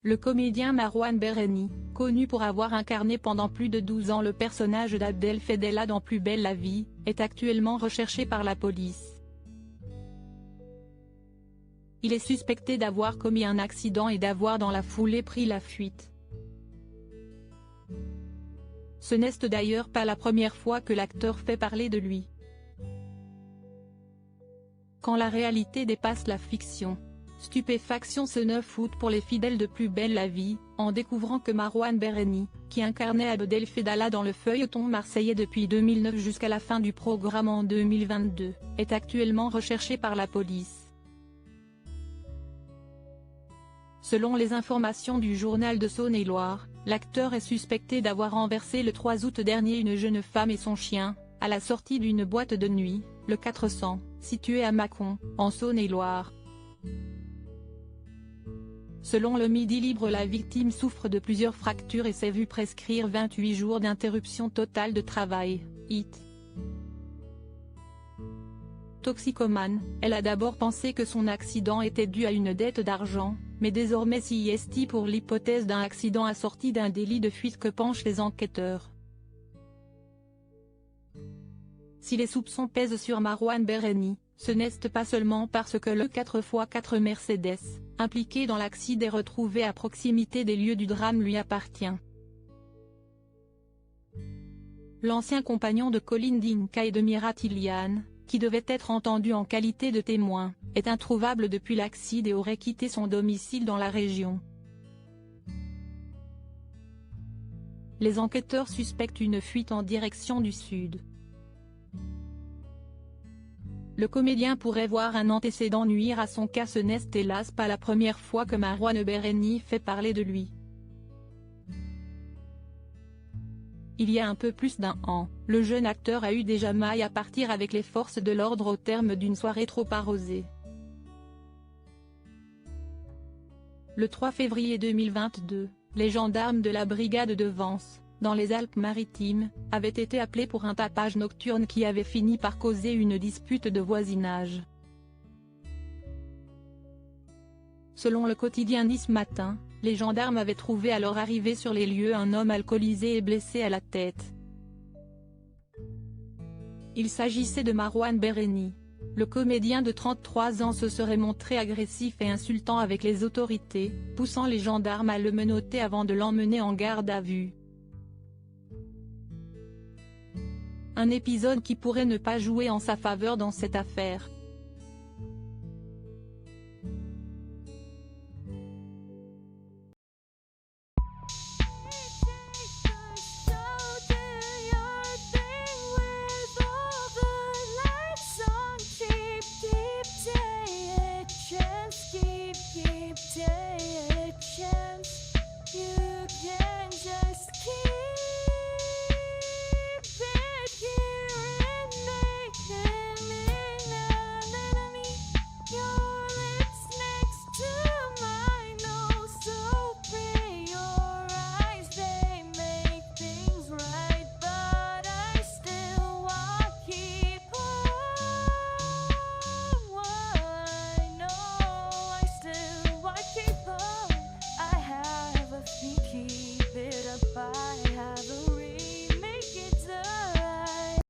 Le comédien Marouane Berreni, connu pour avoir incarné pendant plus de 12 ans le personnage d'Abdel Fedela dans Plus belle la vie, est actuellement recherché par la police. Il est suspecté d'avoir commis un accident et d'avoir dans la foulée pris la fuite. Ce n'est d'ailleurs pas la première fois que l'acteur fait parler de lui. Quand la réalité dépasse la fiction. Stupéfaction ce 9 août pour les fidèles de Plus belle la vie, en découvrant que Marouane Berreni, qui incarnait Abdel Fedela dans le feuilleton marseillais depuis 2009 jusqu'à la fin du programme en 2022, est actuellement recherché par la police. Selon les informations du journal de Saône-et-Loire, l'acteur est suspecté d'avoir renversé le 3 août dernier une jeune femme et son chien, à la sortie d'une boîte de nuit, le 400, située à Mâcon, en Saône-et-Loire. Selon le Midi Libre, la victime souffre de plusieurs fractures et s'est vue prescrire 28 jours d'interruption totale de travail, IT. Toxicomane, elle a d'abord pensé que son accident était dû à une dette d'argent, mais désormais s'y est pour l'hypothèse d'un accident assorti d'un délit de fuite que penchent les enquêteurs. Si les soupçons pèsent sur Marouane Berreni, ce n'est pas seulement parce que le 4x4 Mercedes, impliqué dans l'accident et retrouvé à proximité des lieux du drame lui appartient. L'ancien compagnon de Colline Dinka et de Mirat Iliane, qui devait être entendu en qualité de témoin, est introuvable depuis l'accident et aurait quitté son domicile dans la région. Les enquêteurs suspectent une fuite en direction du sud. Le comédien pourrait voir un antécédent nuire à son cas. Ce n'est hélas pas la première fois que Marouane Berreni fait parler de lui. Il y a un peu plus d'un an, le jeune acteur a eu déjà maille à partir avec les forces de l'ordre au terme d'une soirée trop arrosée. Le 3 février 2022, les gendarmes de la brigade de Vence, dans les Alpes-Maritimes, avaient été appelés pour un tapage nocturne qui avait fini par causer une dispute de voisinage. Selon le quotidien Nice Matin, les gendarmes avaient trouvé à leur arrivée sur les lieux un homme alcoolisé et blessé à la tête. Il s'agissait de Marouane Berreni. Le comédien de 33 ans se serait montré agressif et insultant avec les autorités, poussant les gendarmes à le menotter avant de l'emmener en garde à vue. Un épisode qui pourrait ne pas jouer en sa faveur dans cette affaire.